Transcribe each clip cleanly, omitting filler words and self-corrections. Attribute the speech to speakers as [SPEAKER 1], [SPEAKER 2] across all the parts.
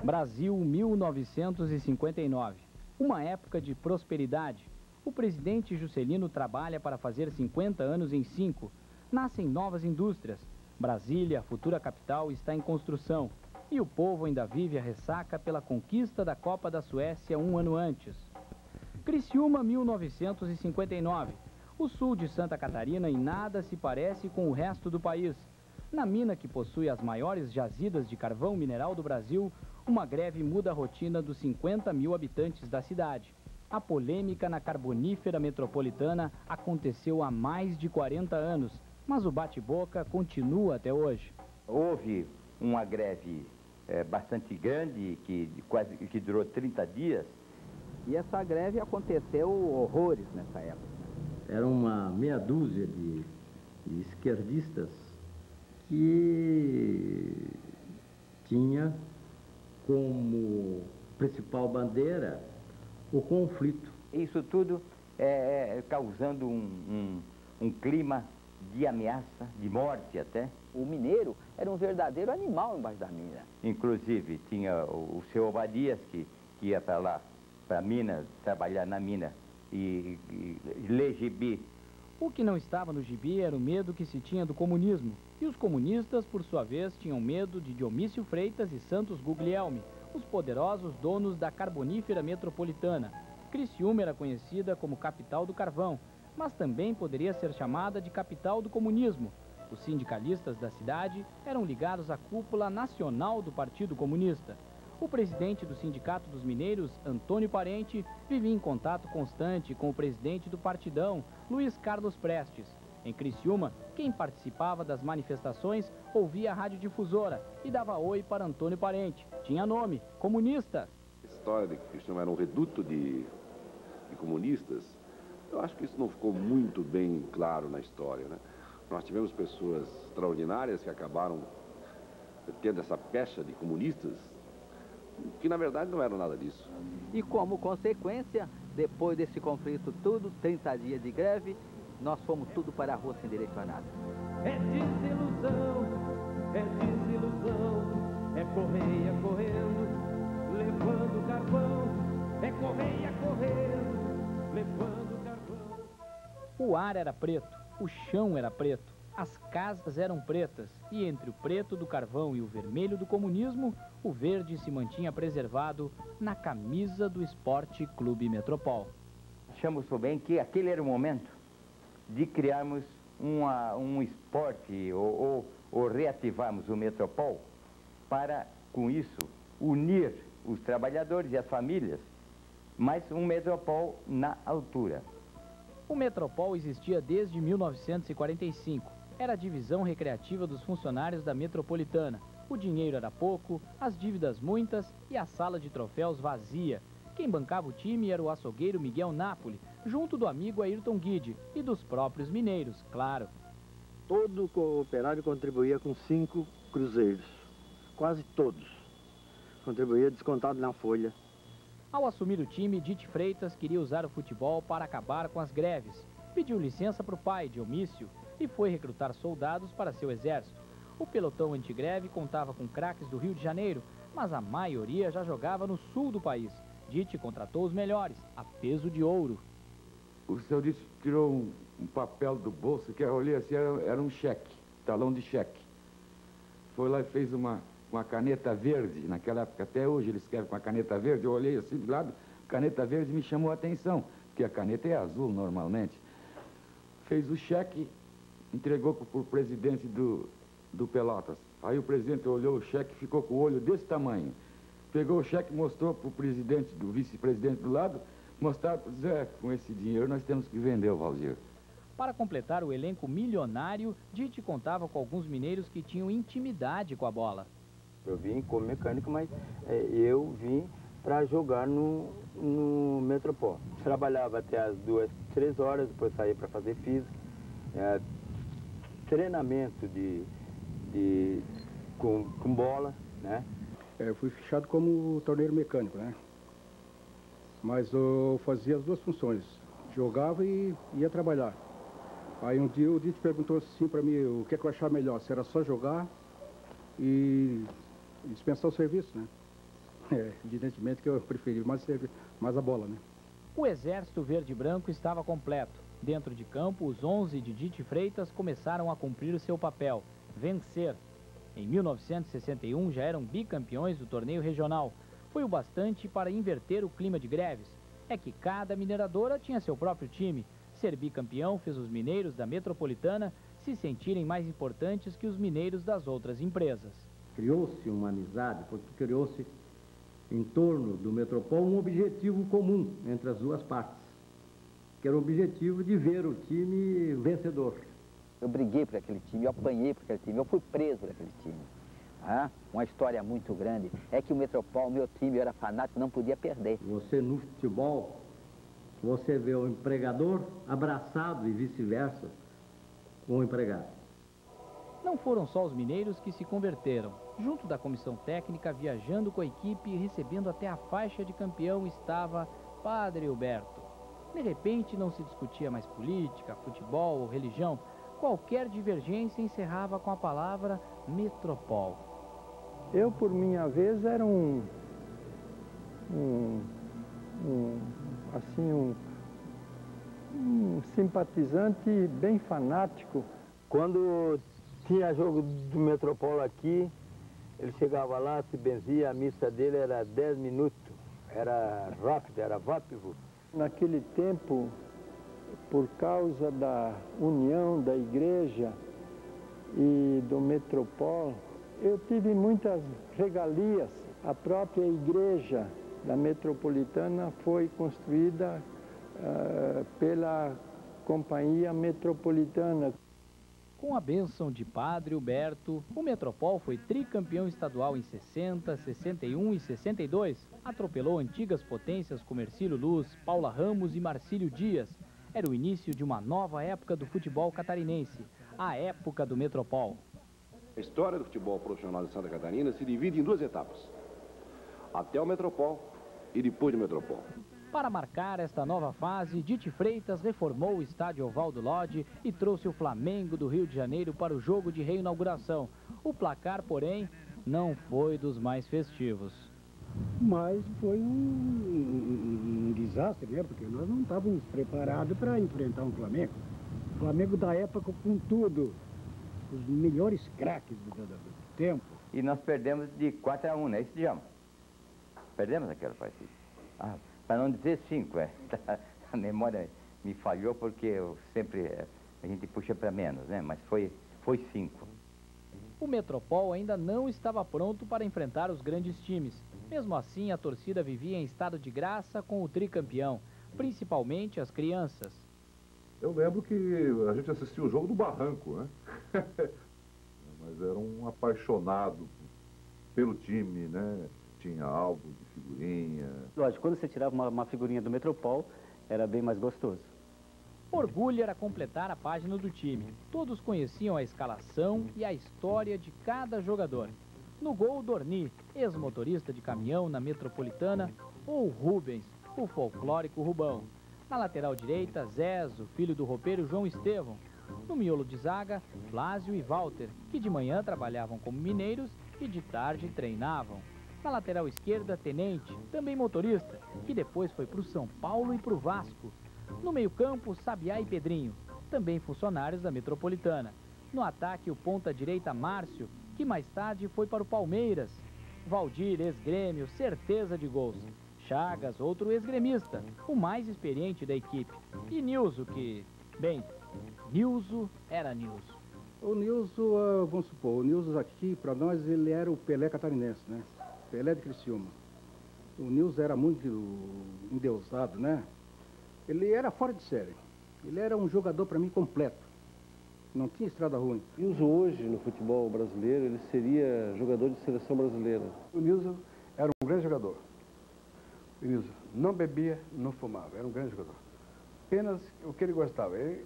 [SPEAKER 1] Brasil 1959. Uma época de prosperidade. O presidente Juscelino trabalha para fazer 50 anos em 5. Nascem novas indústrias. Brasília, a futura capital, está em construção. E o povo ainda vive a ressaca pela conquista da Copa da Suécia um ano antes. Criciúma 1959. O sul de Santa Catarina em nada se parece com o resto do país. Na mina que possui as maiores jazidas de carvão mineral do Brasil, uma greve muda a rotina dos 50 mil habitantes da cidade. A polêmica na carbonífera metropolitana aconteceu há mais de 40 anos, mas o bate-boca continua até hoje.
[SPEAKER 2] Houve uma greve bastante grande, que durou 30 dias.
[SPEAKER 3] E essa greve aconteceu horrores nessa época.
[SPEAKER 4] Era uma meia dúzia de esquerdistas que tinha como principal bandeira o conflito.
[SPEAKER 2] Isso tudo causando um clima de ameaça, de morte até.
[SPEAKER 3] O mineiro era um verdadeiro animal embaixo da mina.
[SPEAKER 2] Inclusive tinha o seu Obadias que ia para lá, para Minas, trabalhar na mina e ler gibi.
[SPEAKER 1] O que não estava no gibi era o medo que se tinha do comunismo. E os comunistas, por sua vez, tinham medo de Dionísio Freitas e Santos Guglielmi, os poderosos donos da carbonífera metropolitana. Criciúma era conhecida como capital do carvão, mas também poderia ser chamada de capital do comunismo. Os sindicalistas da cidade eram ligados à cúpula nacional do Partido Comunista. O presidente do Sindicato dos Mineiros, Antônio Parente, vivia em contato constante com o presidente do Partidão, Luiz Carlos Prestes. Em Criciúma, quem participava das manifestações ouvia a radiodifusora e dava oi para Antônio Parente. Tinha nome, comunista.
[SPEAKER 5] A história de que Criciúma era um reduto de comunistas, eu acho que isso não ficou muito bem claro na história, né? Nós tivemos pessoas extraordinárias que acabaram tendo essa pecha de comunistas, que na verdade não eram nada disso.
[SPEAKER 3] E como consequência, depois desse conflito tudo, 30 dias de greve, nós fomos tudo para a rua sem direito a nada.
[SPEAKER 6] É desilusão, é correia correndo, levando carvão, é correia correndo, levando carvão.
[SPEAKER 1] O ar era preto, o chão era preto, as casas eram pretas, e entre o preto do carvão e o vermelho do comunismo, o verde se mantinha preservado na camisa do Esporte Clube Metropol.
[SPEAKER 2] Achamos bem que aquele era o momento de criarmos um esporte ou reativarmos o Metropol para, com isso, unir os trabalhadores e as famílias, mas um Metropol na altura.
[SPEAKER 1] O Metropol existia desde 1945. Era a divisão recreativa dos funcionários da metropolitana. O dinheiro era pouco, as dívidas muitas e a sala de troféus vazia. Quem bancava o time era o açougueiro Miguel Napoli, junto do amigo Ayrton Guide e dos próprios mineiros, claro.
[SPEAKER 4] Todo operário contribuía com 5 cruzeiros, quase todos. Contribuía descontado na folha.
[SPEAKER 1] Ao assumir o time, Dite Freitas queria usar o futebol para acabar com as greves. Pediu licença para o pai, Dionísio, e foi recrutar soldados para seu exército. O pelotão antigreve contava com craques do Rio de Janeiro, mas a maioria já jogava no sul do país. Dite contratou os melhores, a peso de ouro.
[SPEAKER 7] O seu Dite tirou um papel do bolso, que eu olhei assim, era um cheque, talão de cheque. Foi lá e fez uma caneta verde, naquela época, até hoje ele escreve com a caneta verde. Eu olhei assim do lado, caneta verde me chamou a atenção, porque a caneta é azul normalmente. Fez o cheque, entregou para o presidente do Pelotas. Aí o presidente olhou o cheque e ficou com o olho desse tamanho. Pegou o cheque, mostrou para o presidente, do vice-presidente do lado, mostraram para dizer, com esse dinheiro nós temos que vender o Valdir.
[SPEAKER 1] Para completar o elenco milionário, Dite contava com alguns mineiros que tinham intimidade com a bola.
[SPEAKER 8] Eu vim como mecânico, mas eu vim para jogar no Metropol. Trabalhava até as 2, 3 horas, depois saía para fazer física, treinamento com bola, né?
[SPEAKER 9] Eu fui fichado como torneiro mecânico, né? Mas eu fazia as duas funções, jogava e ia trabalhar. Aí um dia o Dite perguntou assim para mim o que é que eu achava melhor, se era só jogar e dispensar o serviço, né? Evidentemente que eu preferi mais a bola, né?
[SPEAKER 1] O exército verde e branco estava completo. Dentro de campo, os 11 de Dite Freitas começaram a cumprir o seu papel, vencer. Em 1961 já eram bicampeões do torneio regional. Foi o bastante para inverter o clima de greves. É que cada mineradora tinha seu próprio time. Ser bicampeão fez os mineiros da Metropolitana se sentirem mais importantes que os mineiros das outras empresas.
[SPEAKER 10] Criou-se uma amizade, porque criou-se em torno do Metropol um objetivo comum entre as duas partes, que era o objetivo de ver o time vencedor.
[SPEAKER 3] Eu briguei por aquele time, eu apanhei por aquele time, eu fui preso por aquele time. Uma história muito grande é que o Metropol, meu time, eu era fanático, não podia perder.
[SPEAKER 10] Você no futebol, você vê o empregador abraçado e vice-versa com o empregado.
[SPEAKER 1] Não foram só os mineiros que se converteram. Junto da comissão técnica, viajando com a equipe e recebendo até a faixa de campeão, estava Padre Huberto. De repente, não se discutia mais política, futebol ou religião. Qualquer divergência encerrava com a palavra Metropol.
[SPEAKER 8] Eu, por minha vez, era um simpatizante bem fanático. Quando tinha jogo do Metropol aqui, ele chegava lá, se benzia, a missa dele era 10 minutos, era rápido, era vápido. Naquele tempo, por causa da união da igreja e do Metropol, eu tive muitas regalias. A própria igreja da Metropolitana foi construída pela Companhia Metropolitana.
[SPEAKER 1] Com a bênção de Padre Huberto, o Metropol foi tricampeão estadual em 60, 61 e 62. Atropelou antigas potências como Ercílio Luz, Paula Ramos e Marcílio Dias. Era o início de uma nova época do futebol catarinense, a época do Metropol.
[SPEAKER 5] A história do futebol profissional de Santa Catarina se divide em duas etapas. Até o Metropol e depois do Metropol.
[SPEAKER 1] Para marcar esta nova fase, Dite Freitas reformou o estádio Oval do Lodge e trouxe o Flamengo do Rio de Janeiro para o jogo de reinauguração. O placar, porém, não foi dos mais festivos.
[SPEAKER 9] Mas foi um desastre, né? Porque nós não estávamos preparados para enfrentar um Flamengo. O Flamengo da época com tudo, os melhores craques do tempo.
[SPEAKER 2] E nós perdemos de 4-1, não é isso, Djalma? Perdemos aquela partida. Para não dizer 5, a memória me falhou porque eu sempre, a gente puxa para menos, né? Mas foi 5.
[SPEAKER 1] O Metropol ainda não estava pronto para enfrentar os grandes times. Mesmo assim, a torcida vivia em estado de graça com o tricampeão, principalmente as crianças.
[SPEAKER 11] Eu lembro que a gente assistia o jogo do Barranco, né? Mas era um apaixonado pelo time, né? Tinha álbum de figurinha.
[SPEAKER 12] Lógico, quando você tirava uma figurinha do Metropol, era bem mais gostoso.
[SPEAKER 1] Orgulho era completar a página do time. Todos conheciam a escalação e a história de cada jogador. No gol, Dorni, ex-motorista de caminhão na Metropolitana, ou Rubens, o folclórico Rubão. Na lateral direita, Zezo, filho do roupeiro João Estevão. No miolo de zaga, Flásio e Walter, que de manhã trabalhavam como mineiros e de tarde treinavam. Na lateral esquerda, Tenente, também motorista, que depois foi para o São Paulo e para o Vasco. No meio-campo, Sabiá e Pedrinho, também funcionários da Metropolitana. No ataque, o ponta-direita Márcio, que mais tarde foi para o Palmeiras. Valdir, ex-grêmio, certeza de gols. Chagas, outro ex-gremista, o mais experiente da equipe. E Nilzo, que... bem, Nilzo era Nilzo.
[SPEAKER 9] O Nilzo, vamos supor, o Nilzo aqui, para nós, ele era o Pelé catarinense, né? Pelé de Criciúma. O Nilzo era muito endeusado, né? Ele era fora de série. Ele era um jogador, para mim, completo. Não tinha estrada ruim.
[SPEAKER 13] O Nilzo hoje, no futebol brasileiro, ele seria jogador de seleção brasileira.
[SPEAKER 9] O Nilzo era um grande jogador. O Nilzo não bebia, não fumava. Era um grande jogador. Apenas o que ele gostava. Ele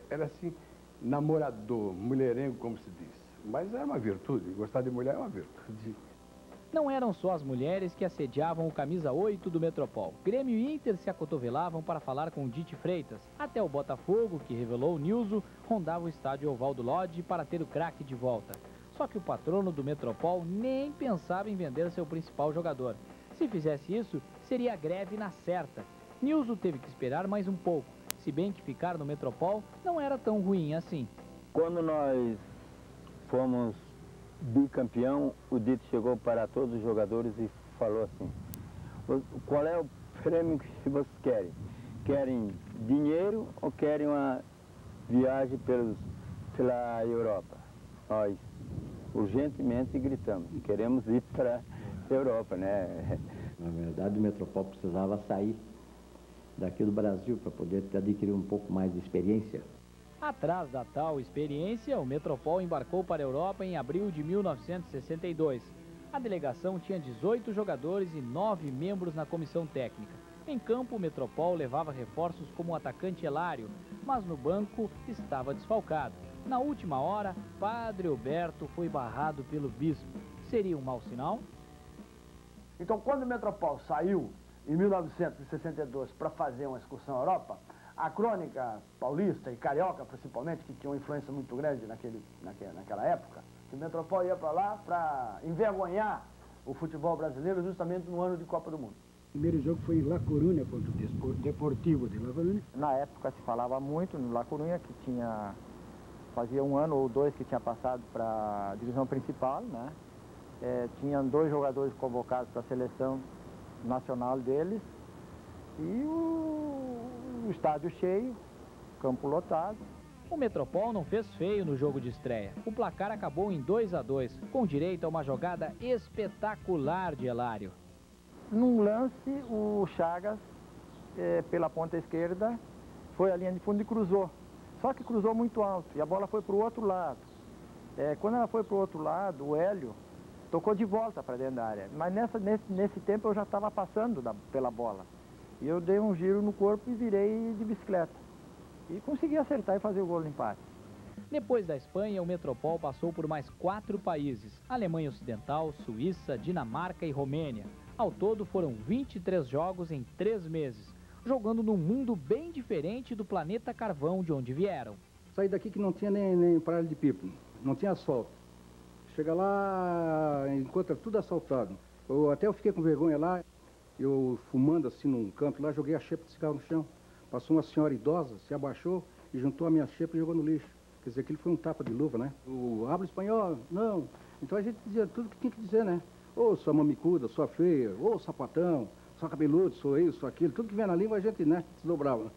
[SPEAKER 9] era assim, namorador, mulherengo, como se diz. Mas era uma virtude. Gostar de mulher é uma virtude.
[SPEAKER 1] Não eram só as mulheres que assediavam o camisa 8 do Metropol. Grêmio e Inter se acotovelavam para falar com o Dite Freitas. Até o Botafogo, que revelou o Nilson, rondava o estádio Oval do Lodge para ter o craque de volta. Só que o patrono do Metropol nem pensava em vender seu principal jogador. Se fizesse isso, seria a greve na certa. Nilson teve que esperar mais um pouco, se bem que ficar no Metropol não era tão ruim assim.
[SPEAKER 8] Quando nós fomos bicampeão, o Dito chegou para todos os jogadores e falou assim: qual é o prêmio que vocês querem? Querem dinheiro ou querem uma viagem pela Europa? Nós urgentemente gritamos: queremos ir para a Europa, né?
[SPEAKER 10] Na verdade, o Metropol precisava sair daqui do Brasil para poder adquirir um pouco mais de experiência.
[SPEAKER 1] Atrás da tal experiência, o Metropol embarcou para a Europa em abril de 1962. A delegação tinha 18 jogadores e 9 membros na comissão técnica. Em campo, o Metropol levava reforços como o atacante Hilário, mas no banco estava desfalcado. Na última hora, Padre Alberto foi barrado pelo bispo. Seria um mau sinal?
[SPEAKER 14] Então, quando o Metropol saiu em 1962 para fazer uma excursão à Europa, a crônica paulista e carioca, principalmente, que tinha uma influência muito grande naquela época, que o Metropol ia para lá para envergonhar o futebol brasileiro justamente no ano de Copa do Mundo.
[SPEAKER 9] O primeiro jogo foi em La Coruña contra o Deportivo de La Coruña.
[SPEAKER 15] Na época se falava muito no La Coruña, que fazia um ano ou dois que tinha passado para a divisão principal, né? Tinham 2 jogadores convocados para a seleção nacional deles e o estádio cheio, campo lotado.
[SPEAKER 1] O Metropol não fez feio no jogo de estreia. O placar acabou em 2-2, com direito a uma jogada espetacular de Hilário.
[SPEAKER 15] Num lance, o Chagas, pela ponta esquerda, foi à linha de fundo e cruzou. Só que cruzou muito alto e a bola foi para o outro lado. Quando ela foi para o outro lado, o Hélio tocou de volta para dentro da área. Mas nesse tempo eu já estava passando pela bola. E eu dei um giro no corpo e virei de bicicleta. E consegui acertar e fazer o gol no empate.
[SPEAKER 1] Depois da Espanha, o Metropol passou por mais 4 países: Alemanha Ocidental, Suíça, Dinamarca e Romênia. Ao todo foram 23 jogos em 3 meses, jogando num mundo bem diferente do planeta carvão de onde vieram.
[SPEAKER 9] Saí daqui que não tinha nem paralelo de pipo, não tinha asfalto. Chega lá, encontra tudo asfaltado. Eu fiquei com vergonha lá, eu fumando assim num canto lá, joguei a xepa de cigarro no chão. Passou uma senhora idosa, se abaixou e juntou a minha xepa e jogou no lixo. Quer dizer, aquilo foi um tapa de luva, né? O habla espanhol? Não. Então a gente dizia tudo que tinha que dizer, né? Ô, sua mamicuda, sua feia, ô, sapatão, sua cabeludo, sou isso, sou aquilo. Tudo que vem na língua a gente, né, se dobrava.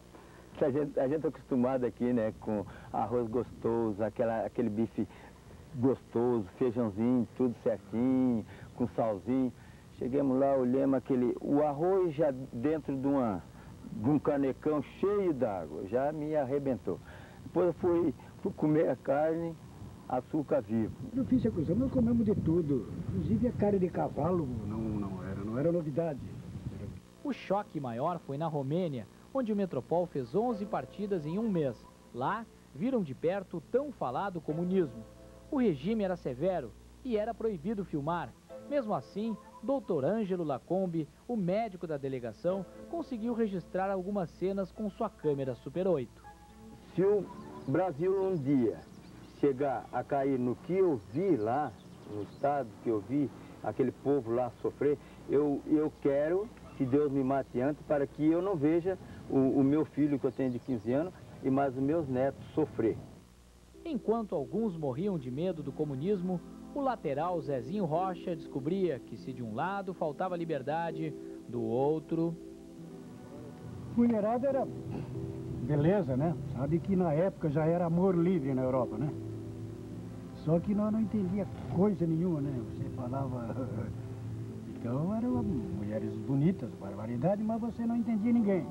[SPEAKER 8] A gente é acostumado aqui, né, com arroz gostoso, aquele bife gostoso, feijãozinho, tudo certinho, com salzinho. Chegamos lá, olhamos o arroz já dentro de um canecão cheio d'água, já me arrebentou. Depois eu fui comer a carne, açúcar vivo.
[SPEAKER 9] Eu fiz a coisa, nós comemos de tudo, inclusive a carne de cavalo não era novidade.
[SPEAKER 1] O choque maior foi na Romênia, onde o Metropol fez 11 partidas em um mês. Lá, viram de perto o tão falado comunismo. O regime era severo e era proibido filmar. Mesmo assim, Dr. Ângelo Lacombe, o médico da delegação, conseguiu registrar algumas cenas com sua câmera Super 8.
[SPEAKER 8] Se o Brasil um dia chegar a cair no que eu vi lá, no estado que eu vi, aquele povo lá sofrer, eu quero que Deus me mate antes para que eu não veja o meu filho, que eu tenho de 15 anos, e mais os meus netos sofrer.
[SPEAKER 1] Enquanto alguns morriam de medo do comunismo, o lateral Zezinho Rocha descobria que se de um lado faltava liberdade, do outro...
[SPEAKER 9] Mulherada era beleza, né? Sabe que na época já era amor livre na Europa, né? Só que nós não entendia coisa nenhuma, né? Você falava... Então eram mulheres bonitas, barbaridade, mas você não entendia ninguém.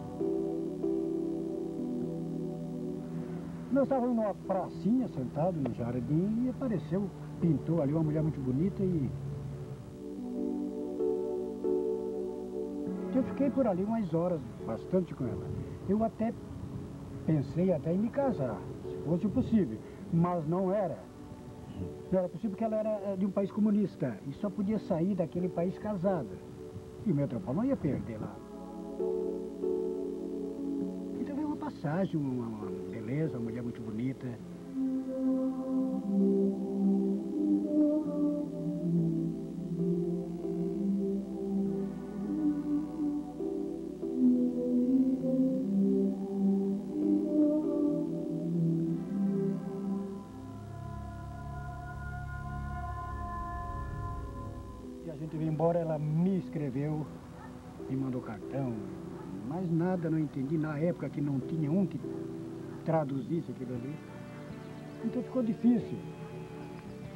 [SPEAKER 9] Nós estávamos numa pracinha, sentados no jardim, e pintou ali uma mulher muito bonita e... Eu fiquei por ali umas horas, bastante com ela. Eu até pensei em me casar, se fosse possível, mas não era. Não era possível porque ela era de um país comunista e só podia sair daquele país casada. E o Metropol não ia perder lá. Então veio uma passagem, uma beleza, uma mulher muito bonita. A gente veio embora, ela me escreveu, me mandou cartão, mas nada, não entendi. Na época que não tinha um que traduzisse aquilo ali. Então ficou difícil.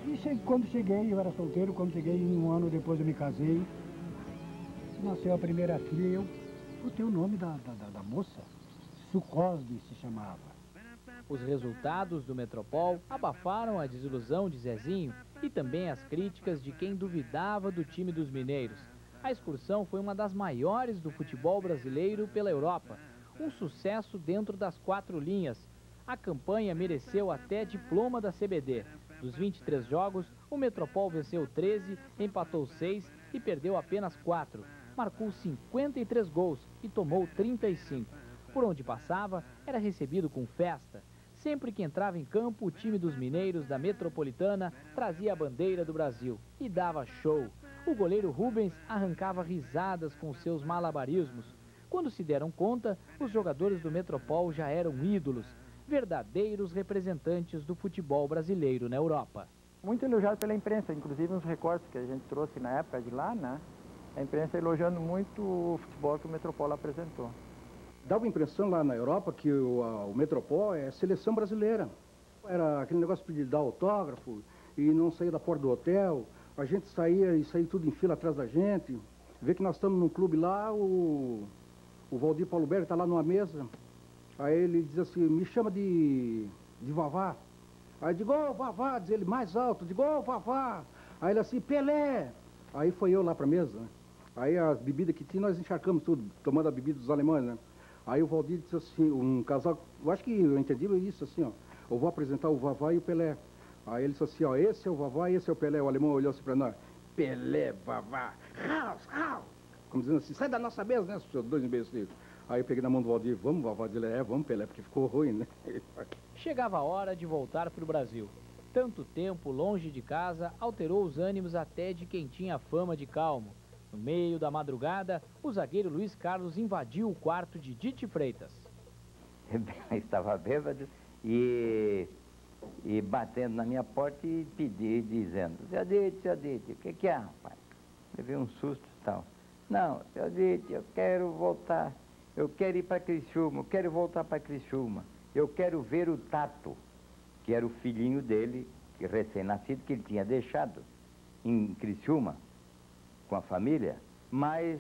[SPEAKER 9] E quando cheguei, eu era solteiro, quando cheguei, um ano depois eu me casei. Nasceu a primeira filha e eu botei o nome da moça. Sucosde se chamava.
[SPEAKER 1] Os resultados do Metropol abafaram a desilusão de Zezinho e também as críticas de quem duvidava do time dos mineiros. A excursão foi uma das maiores do futebol brasileiro pela Europa, um sucesso dentro das 4 linhas. A campanha mereceu até diploma da CBD. Dos 23 jogos, o Metropol venceu 13, empatou 6 e perdeu apenas 4. Marcou 53 gols e tomou 35. Por onde passava, era recebido com festa. Sempre que entrava em campo, o time dos mineiros da Metropolitana trazia a bandeira do Brasil e dava show. O goleiro Rubens arrancava risadas com seus malabarismos. Quando se deram conta, os jogadores do Metropol já eram ídolos, verdadeiros representantes do futebol brasileiro na Europa.
[SPEAKER 15] Muito elogiado pela imprensa, inclusive nos recortes que a gente trouxe na época de lá, né? A imprensa elogiando muito o futebol que o Metropol apresentou.
[SPEAKER 9] Dava a impressão lá na Europa que o Metropol é seleção brasileira. Era aquele negócio de dar autógrafo e não sair da porta do hotel. A gente saía e saía tudo em fila atrás da gente. Vê que nós estamos num clube lá, o Valdir Paulo Berg está lá numa mesa. Aí ele diz assim, me chama de Vavá. Aí eu digo, ô Vavá, diz ele mais alto, digo, ô Vavá. Aí ele assim, Pelé. Aí foi eu lá pra mesa, né? Aí as bebidas que tinha, nós encharcamos tudo, tomando a bebida dos alemães, né? Aí o Valdir disse assim, um casal, eu acho que eu entendi isso assim, ó. Eu vou apresentar o Vavá e o Pelé. Aí ele disse assim, ó, esse é o Vavá e esse é o Pelé. O alemão olhou assim pra nós, Pelé, Vavá, Raus, Raus. Como dizendo assim, sai da nossa mesa, né, seus dois imbecis. Aí eu peguei na mão do Valdir, vamos, Vavá, ele vamos, Pelé, porque ficou ruim, né?
[SPEAKER 1] Chegava a hora de voltar para o Brasil. Tanto tempo longe de casa alterou os ânimos até de quem tinha fama de calmo. No meio da madrugada, o zagueiro Luiz Carlos invadiu o quarto de Dite Freitas.
[SPEAKER 2] Estava bêbado e batendo na minha porta e pedi, dizendo, seu Dite, o que é, rapaz? Levei um susto e tal. Não, seu Dite, eu quero voltar, eu quero ir para Criciúma, eu quero voltar para Criciúma. Eu quero ver o Tato, que era o filhinho dele, recém-nascido, que ele tinha deixado em Criciúma, com a família, mas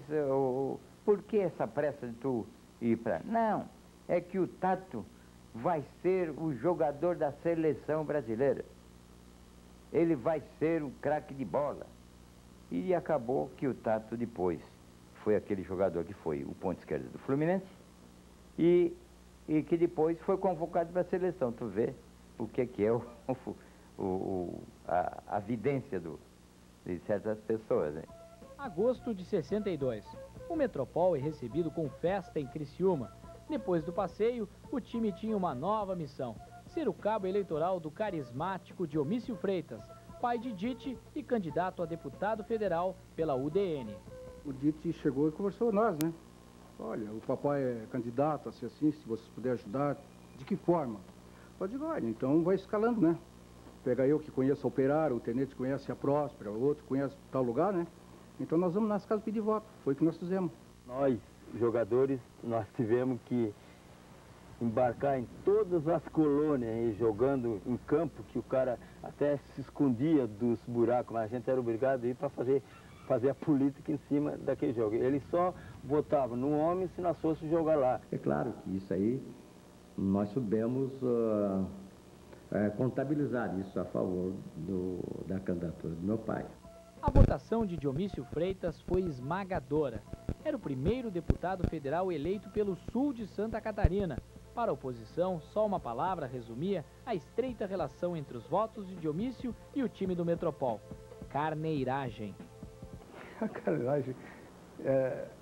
[SPEAKER 2] por que essa pressa de tu ir para... Não, é que o Tato vai ser o jogador da seleção brasileira. Ele vai ser um craque de bola. E acabou que o Tato depois foi aquele jogador que foi o ponto esquerdo do Fluminense e que depois foi convocado para a seleção. Tu vê o que é a vidência de certas pessoas, né?
[SPEAKER 1] Agosto de 62. O Metropol é recebido com festa em Criciúma. Depois do passeio, o time tinha uma nova missão: ser o cabo eleitoral do carismático Diomício Freitas, pai de Dite e candidato a deputado federal pela UDN.
[SPEAKER 9] O Dite chegou e conversou com nós, né? Olha, o papai é candidato a ser assim, se vocês puderem ajudar, de que forma? Eu digo, olha, então vai escalando, né? Pega eu que conheço a Operário, o Tenente conhece a Próspera, o outro conhece tal lugar, né? Então nós vamos nas casas pedir voto, foi o que nós fizemos.
[SPEAKER 8] Nós, jogadores, nós tivemos que embarcar em todas as colônias e jogando em campo, que o cara até se escondia dos buracos, mas a gente era obrigado a ir para fazer a política em cima daquele jogo. Ele só votava no homem se nós fosse jogar lá.
[SPEAKER 10] É claro que isso aí, nós soubemos contabilizar isso a favor da candidatura do meu pai.
[SPEAKER 1] A votação de Diomício Freitas foi esmagadora. Era o primeiro deputado federal eleito pelo sul de Santa Catarina. Para a oposição, só uma palavra resumia a estreita relação entre os votos de Dionísio e o time do Metropol: carneiragem.
[SPEAKER 9] A carneiragem,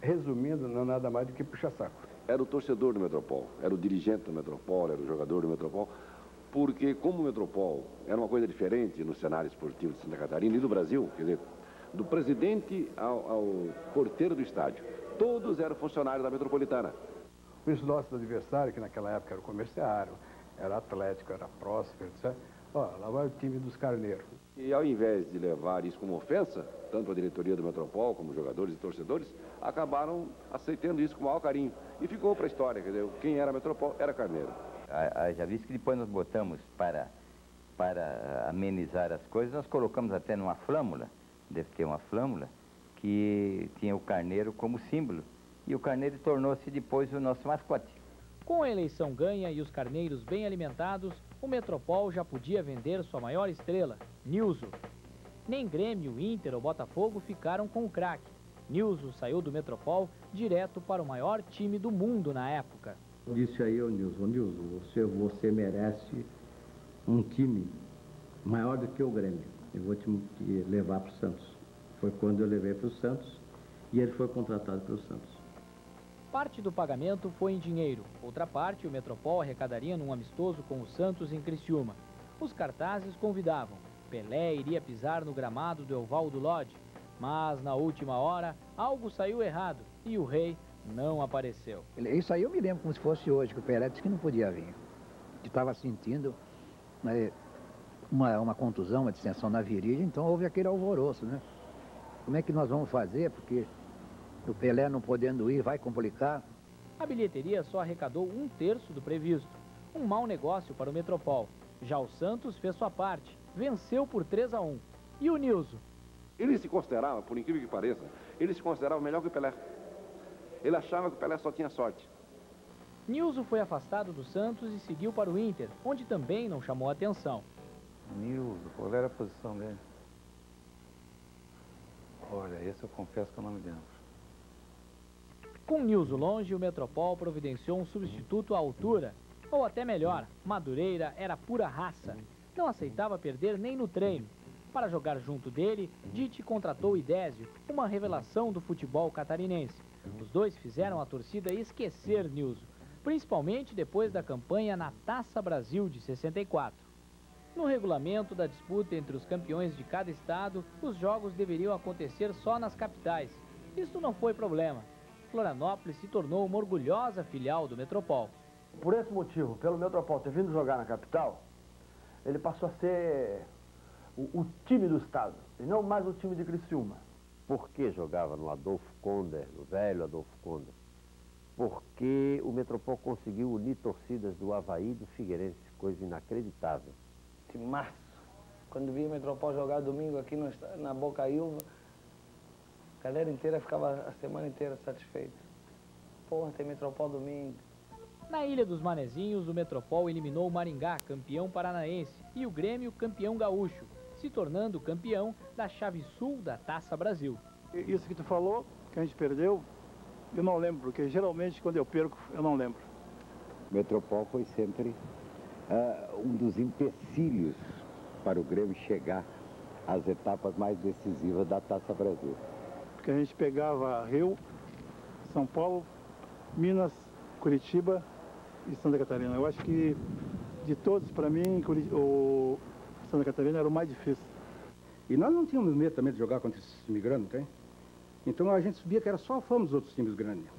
[SPEAKER 9] resumindo, não é nada mais do que puxa-saco.
[SPEAKER 5] Era o torcedor do Metropol, era o dirigente do Metropol, era o jogador do Metropol, porque como o Metropol era uma coisa diferente no cenário esportivo de Santa Catarina e do Brasil, quer dizer, do presidente ao porteiro do estádio, todos eram funcionários da Metropolitana.
[SPEAKER 9] Os nossos adversários, que naquela época era o Comerciário, era Atlético, era Próspero, etc. Ó, lá vai o time dos carneiros.
[SPEAKER 5] E ao invés de levar isso como ofensa, tanto a diretoria do Metropol como jogadores e torcedores, acabaram aceitando isso com o maior carinho. E ficou para a história, quer dizer, quem era Metropol era carneiro.
[SPEAKER 2] Já visto que depois nós botamos para amenizar as coisas, nós colocamos até numa flâmula, deve ter uma flâmula, que tinha o carneiro como símbolo. E o carneiro tornou-se depois o nosso mascote.
[SPEAKER 1] Com a eleição ganha e os carneiros bem alimentados, o Metropol já podia vender sua maior estrela, Nilson. Nem Grêmio, Inter ou Botafogo ficaram com o craque. Nilson saiu do Metropol direto para o maior time do mundo na época.
[SPEAKER 10] Disse aí ao Nilson: você merece um time maior do que o Grêmio. Eu vou te levar para o Santos. Foi quando eu levei para o Santos e ele foi contratado pelo Santos.
[SPEAKER 1] Parte do pagamento foi em dinheiro, outra parte o Metropol arrecadaria num amistoso com o Santos em Criciúma. Os cartazes convidavam. Pelé iria pisar no gramado do Evaldo Lodge, mas na última hora algo saiu errado e o rei não apareceu.
[SPEAKER 16] Isso aí eu me lembro como se fosse hoje, que o Pelé disse que não podia vir. Que estava sentindo, né, uma contusão, uma distensão na virilha, então houve aquele alvoroço, né? Como é que nós vamos fazer? Porque o Pelé não podendo ir vai complicar.
[SPEAKER 1] A bilheteria só arrecadou 1/3 do previsto. Um mau negócio para o Metropol. Já o Santos fez sua parte. Venceu por 3-1. E o Nilson?
[SPEAKER 5] Ele se considerava, por incrível que pareça, ele se considerava melhor que o Pelé. Ele achava que o Pelé só tinha sorte.
[SPEAKER 1] Nilson foi afastado do Santos e seguiu para o Inter, onde também não chamou atenção.
[SPEAKER 17] Nilson, qual era a posição dele? Olha, esse eu confesso que eu não me lembro.
[SPEAKER 1] Com Nilson longe, o Metropol providenciou um substituto à altura. Ou até melhor, Madureira era pura raça. Não aceitava perder nem no treino. Para jogar junto dele, Dite contratou Idésio, uma revelação do futebol catarinense. Os dois fizeram a torcida esquecer Nilson, principalmente depois da campanha na Taça Brasil de 64. No regulamento da disputa entre os campeões de cada estado, os jogos deveriam acontecer só nas capitais. Isso não foi problema. Florianópolis se tornou uma orgulhosa filial do Metropol.
[SPEAKER 14] Por esse motivo, pelo Metropol ter vindo jogar na capital, ele passou a ser o time do estado, e não mais o time de Criciúma.
[SPEAKER 18] Por que jogava no Adolfo Conde, no velho Adolfo Conde? Porque o Metropol conseguiu unir torcidas do Avaí e do Figueirense, coisa inacreditável.
[SPEAKER 19] De março, quando vi o Metropol jogar domingo aqui na Bocaiúva, a galera inteira ficava a semana inteira satisfeita. Porra, tem Metropol domingo.
[SPEAKER 1] Na Ilha dos Manezinhos, o Metropol eliminou o Maringá, campeão paranaense, e o Grêmio, campeão gaúcho, se tornando campeão da chave sul da Taça Brasil.
[SPEAKER 15] Isso que tu falou, que a gente perdeu, eu não lembro, porque geralmente quando eu perco, eu não lembro.
[SPEAKER 17] O Metropol foi sempre um dos empecilhos para o Grêmio chegar às etapas mais decisivas da Taça Brasil.
[SPEAKER 15] Porque a gente pegava Rio, São Paulo, Minas, Curitiba e Santa Catarina. Eu acho que de todos, para mim, o Santa Catarina era o mais difícil.
[SPEAKER 9] E nós não tínhamos medo também de jogar contra esses imigrantes, tem? Então a gente sabia que era só fama dos outros times grandes.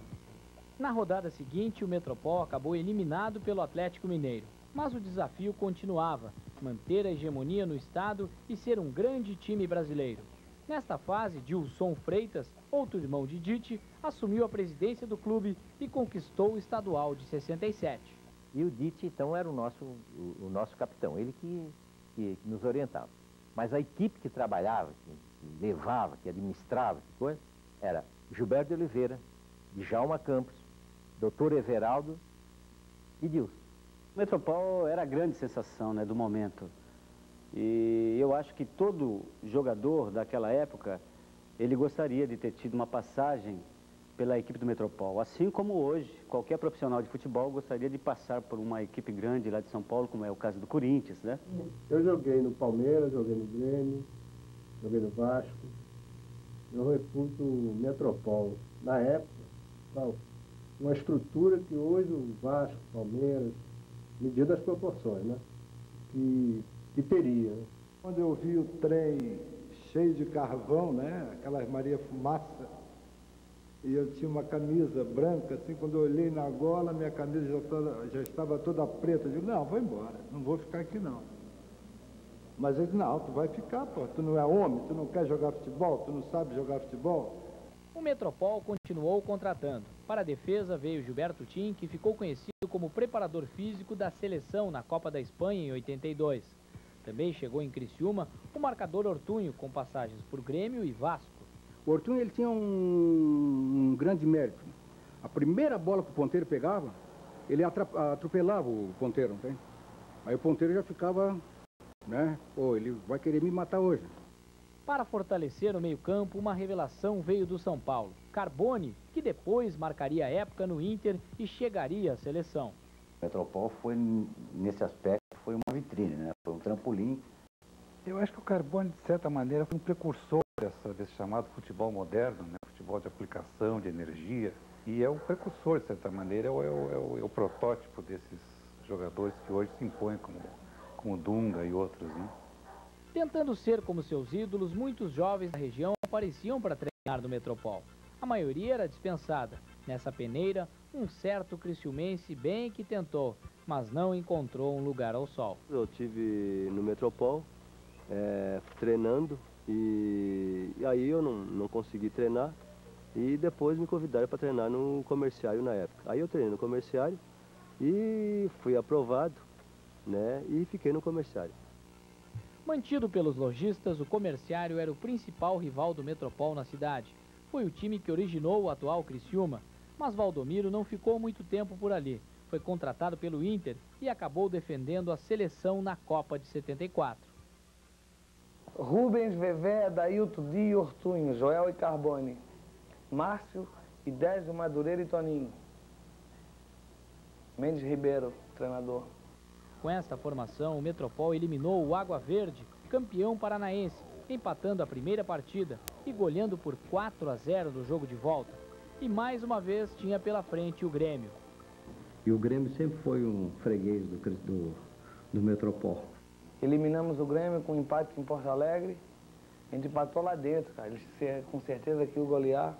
[SPEAKER 1] Na rodada seguinte, o Metropol acabou eliminado pelo Atlético Mineiro. Mas o desafio continuava, manter a hegemonia no estado e ser um grande time brasileiro. Nesta fase, Dilson Freitas, outro irmão de Dite, assumiu a presidência do clube e conquistou o estadual de 67.
[SPEAKER 3] E o Dite, então, era o nosso capitão, ele que nos orientava. Mas a equipe que trabalhava, que levava, que administrava, que coisa, era Gilberto de Oliveira, Djalma Campos, Dr. Everaldo e Dilson.
[SPEAKER 12] O Metropol era a grande sensação, né, do momento. E eu acho que todo jogador daquela época, ele gostaria de ter tido uma passagem pela equipe do Metropol. Assim como hoje, qualquer profissional de futebol gostaria de passar por uma equipe grande lá de São Paulo, como é o caso do Corinthians, né?
[SPEAKER 20] Eu joguei no Palmeiras, joguei no Grêmio, joguei no Vasco. Eu reputo o Metropol, na época, uma estrutura que hoje o Vasco, Palmeiras, medida as proporções, né? Que teria.
[SPEAKER 21] Quando eu vi o trem cheio de carvão, né? Aquela Maria Fumaça, e eu tinha uma camisa branca, assim, quando eu olhei na gola, minha camisa já estava toda preta. Eu digo, não, vou embora, não vou ficar aqui não. Mas ele disse, não, tu vai ficar, pô, tu não é homem, tu não quer jogar futebol, tu não sabe jogar futebol.
[SPEAKER 1] O Metropol continuou contratando. Para a defesa veio Gilberto Tim, que ficou conhecido como preparador físico da seleção na Copa da Espanha em 82. Também chegou em Criciúma o marcador Ortunho, com passagens por Grêmio e Vasco.
[SPEAKER 9] O Ortunho ele tinha um grande mérito. A primeira bola que o ponteiro pegava, ele atropelava o ponteiro, não tem? Aí o ponteiro já ficava, né? Pô, ele vai querer me matar hoje.
[SPEAKER 1] Para fortalecer o meio-campo, uma revelação veio do São Paulo. Carbone, que depois marcaria a época no Inter e chegaria à seleção.
[SPEAKER 22] O Metropol foi, nesse aspecto, foi uma vitrine, né? Foi um trampolim.
[SPEAKER 23] Eu acho que o Carbone, de certa maneira, foi um precursor desse chamado futebol moderno, né? Futebol de aplicação, de energia. E é o precursor, de certa maneira, é o protótipo desses jogadores que hoje se impõem como Dunga e outros, né?
[SPEAKER 1] Tentando ser como seus ídolos, muitos jovens da região apareciam para treinar no Metropol. A maioria era dispensada. Nessa peneira, um certo criciumense bem que tentou, mas não encontrou um lugar ao sol.
[SPEAKER 24] Eu estive no Metropol, treinando, e aí eu não consegui treinar, e depois me convidaram para treinar no comerciário na época. Aí eu treinei no comerciário e fui aprovado, né, e fiquei no comerciário.
[SPEAKER 1] Mantido pelos lojistas, o comerciário era o principal rival do Metropol na cidade. Foi o time que originou o atual Criciúma, mas Valdomiro não ficou muito tempo por ali. Foi contratado pelo Inter e acabou defendendo a seleção na Copa de 74.
[SPEAKER 19] Rubens, Vevé, Dailton, Di, Ortunho, Joel e Carbone, Márcio, Idésio, Madureira e Toninho. Mendes Ribeiro, treinador.
[SPEAKER 1] Com esta formação, o Metropol eliminou o Água Verde, campeão paranaense, empatando a primeira partida e goleando por 4-0 no jogo de volta. E mais uma vez tinha pela frente o Grêmio.
[SPEAKER 10] E o Grêmio sempre foi um freguês do Metropol.
[SPEAKER 19] Eliminamos o Grêmio com um empate em Porto Alegre. A gente empatou lá dentro, cara. Eles com certeza que o golear.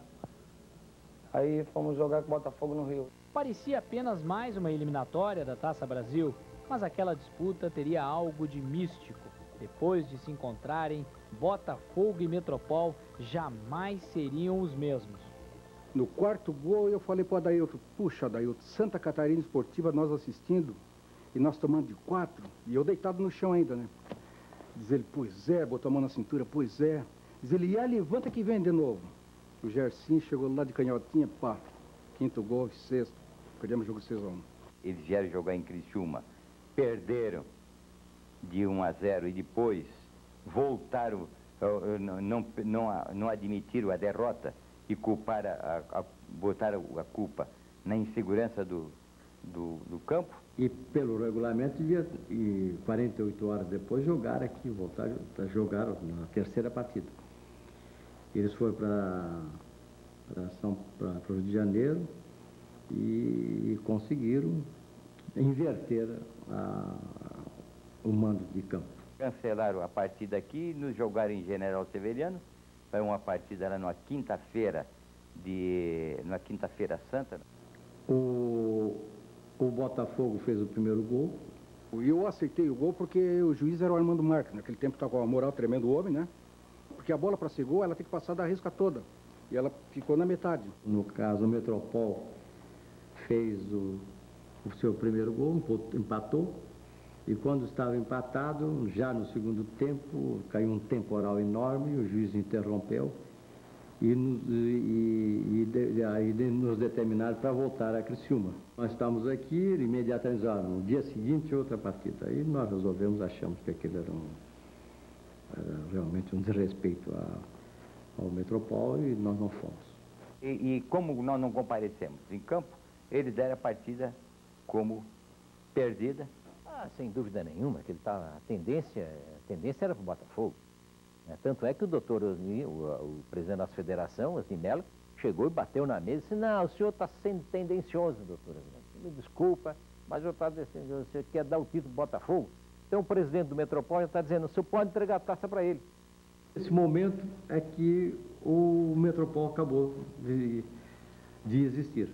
[SPEAKER 19] Aí fomos jogar com o Botafogo no Rio.
[SPEAKER 1] Parecia apenas mais uma eliminatória da Taça Brasil, mas aquela disputa teria algo de místico. Depois de se encontrarem, Botafogo e Metropol jamais seriam os mesmos.
[SPEAKER 9] No quarto gol eu falei para o Adailton, puxa Adailton, Santa Catarina Esportiva, nós assistindo, e nós tomando de 4, e eu deitado no chão ainda, né? Diz ele, pois é, botou a mão na cintura, pois é. Diz ele, levanta que vem de novo. O Gersinho chegou lá de canhotinha, pá, quinto gol, sexto, perdemos o jogo 6-1.
[SPEAKER 2] Eles vieram jogar em Criciúma, perderam de 1-0 e depois voltaram, não admitiram a derrota e culparam, botaram a culpa na insegurança do campo.
[SPEAKER 10] E pelo regulamento, e 48 horas depois, jogaram aqui, voltaram, jogaram na terceira partida. Eles foram para o Rio de Janeiro e conseguiram inverter o mando de campo.
[SPEAKER 2] Cancelaram a partida aqui, nos jogaram em General Severiano. Foi uma partida lá numa quinta-feira santa.
[SPEAKER 10] O Botafogo fez o primeiro gol.
[SPEAKER 9] E eu aceitei o gol porque o juiz era o Armando Marques. Naquele tempo estava com a moral tremendo o homem, né? Porque a bola para ser gol, ela tem que passar da risca toda. E ela ficou na metade.
[SPEAKER 10] No caso, o Metropol fez o seu primeiro gol, empatou. E quando estava empatado, já no segundo tempo, caiu um temporal enorme, o juiz interrompeu e nos determinaram para voltar a Criciúma. Nós estávamos aqui, imediatamente, no dia seguinte, outra partida. Aí nós resolvemos, achamos que aquilo era realmente um desrespeito ao Metropol e nós não fomos.
[SPEAKER 2] E como nós não comparecemos em campo, eles deram a partida como perdida.
[SPEAKER 3] Ah, sem dúvida nenhuma, que a tendência era para o Botafogo. Tanto é que o doutor Osni, o presidente da nossa federação, Osni Mello, chegou e bateu na mesa e disse: não, o senhor está sendo tendencioso, doutor Osni. Me desculpa, mas o senhor quer dar o título do Botafogo? Então o presidente do Metropol está dizendo: o senhor pode entregar a taça para ele.
[SPEAKER 10] Esse momento é que o Metropol acabou de existir.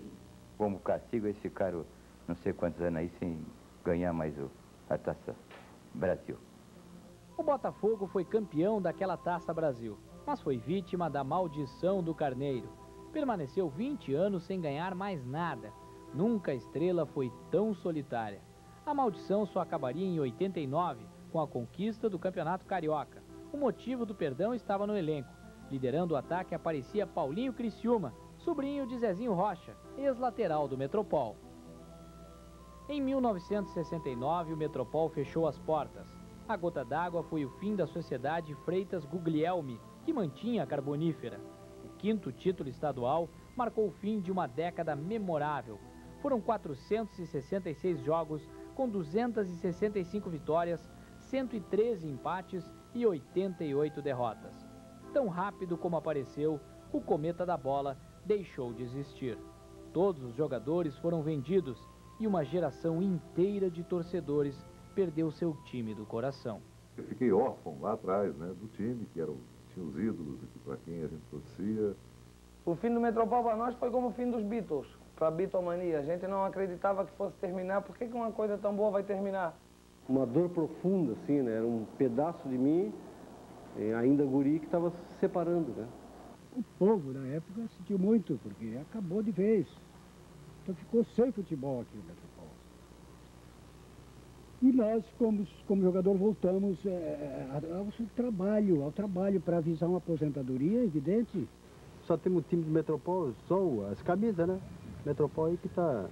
[SPEAKER 2] Como castigo, eles ficaram não sei quantos anos aí sem ganhar mais a Taça Brasil.
[SPEAKER 1] O Botafogo foi campeão daquela Taça Brasil, mas foi vítima da maldição do Carneiro. Permaneceu 20 anos sem ganhar mais nada. Nunca a estrela foi tão solitária. A maldição só acabaria em 89, com a conquista do Campeonato Carioca. O motivo do perdão estava no elenco. Liderando o ataque aparecia Paulinho Criciúma, sobrinho de Zezinho Rocha, ex-lateral do Metropol. Em 1969, o Metropol fechou as portas. A gota d'água foi o fim da sociedade Freitas Guglielmi, que mantinha a Carbonífera. O 5º título estadual marcou o fim de uma década memorável. Foram 466 jogos, com 265 vitórias, 113 empates e 88 derrotas. Tão rápido como apareceu, o cometa da bola deixou de existir. Todos os jogadores foram vendidos e uma geração inteira de torcedores perdeu seu time do coração.
[SPEAKER 4] Eu fiquei órfão lá atrás, né, do time, que tinha os ídolos para quem a gente torcia.
[SPEAKER 19] O fim do Metropol para nós foi como o fim dos Beatles, para a Beatlemania. A gente não acreditava que fosse terminar. Por que uma coisa tão boa vai terminar?
[SPEAKER 13] Uma dor profunda, assim, né? Era um pedaço de mim, ainda guri, que estava se separando, né?
[SPEAKER 9] O povo, na época, sentiu muito, porque acabou de vez. Então ficou sem futebol aqui no Metropol. E nós, como jogador, voltamos ao trabalho para avisar uma aposentadoria, evidente.
[SPEAKER 13] Só temos o time do Metropol, só as camisas, né? Metropol aí que estão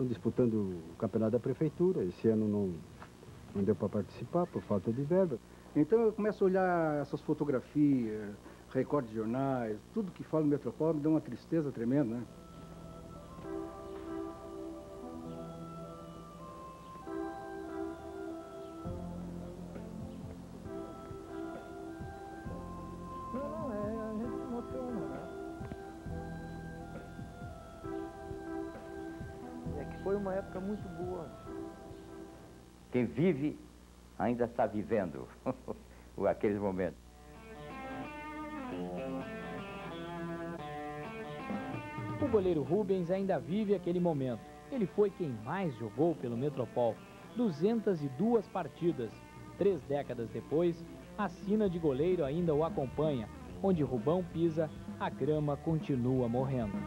[SPEAKER 13] disputando o campeonato da prefeitura. Esse ano não deu para participar por falta de verba.
[SPEAKER 9] Então eu começo a olhar essas fotografias, recortes de jornais, tudo que fala no Metropol me dá uma tristeza tremenda, né?
[SPEAKER 15] A gente se emociona, né? É que foi uma época muito boa.
[SPEAKER 2] Quem vive ainda está vivendo aqueles momentos.
[SPEAKER 1] O goleiro Rubens ainda vive aquele momento. Ele foi quem mais jogou pelo Metropol, 202 partidas. 3 décadas depois, a sina de goleiro ainda o acompanha. Onde Rubão pisa, a grama continua morrendo.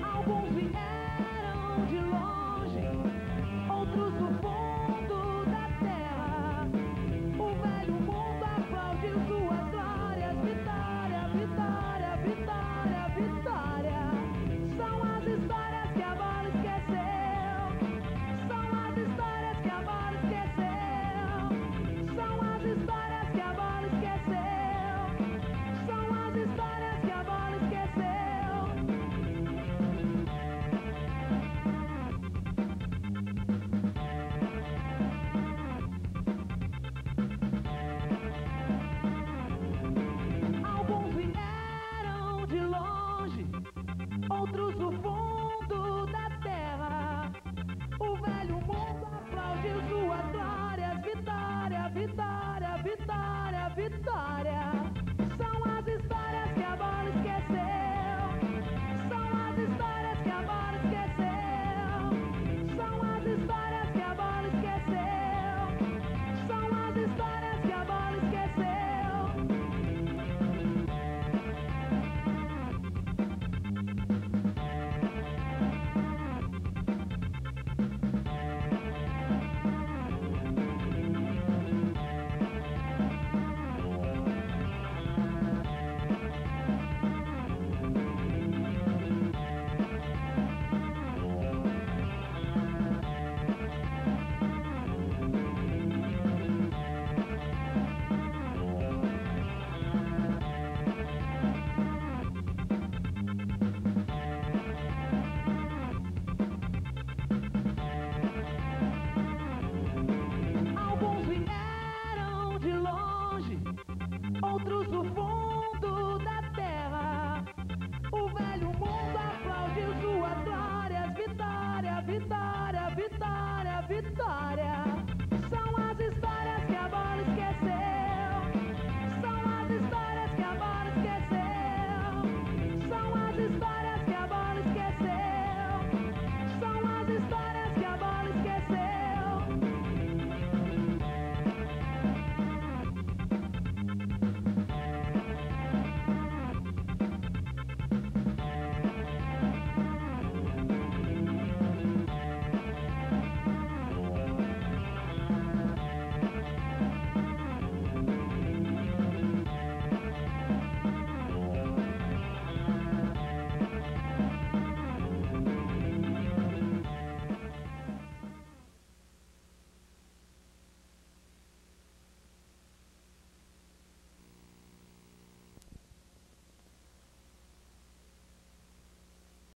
[SPEAKER 6] Alguns vieram de longe, outros do fundo da terra. O velho mundo aplaude suas glórias. Vitória, vitória, vitória, vitória. São as histórias que a bola esqueceu. São as histórias que a bola esqueceu. São as histórias que a bola esqueceu. São as histórias que a bola esqueceu. Alguns vieram de longe, outros do fundo.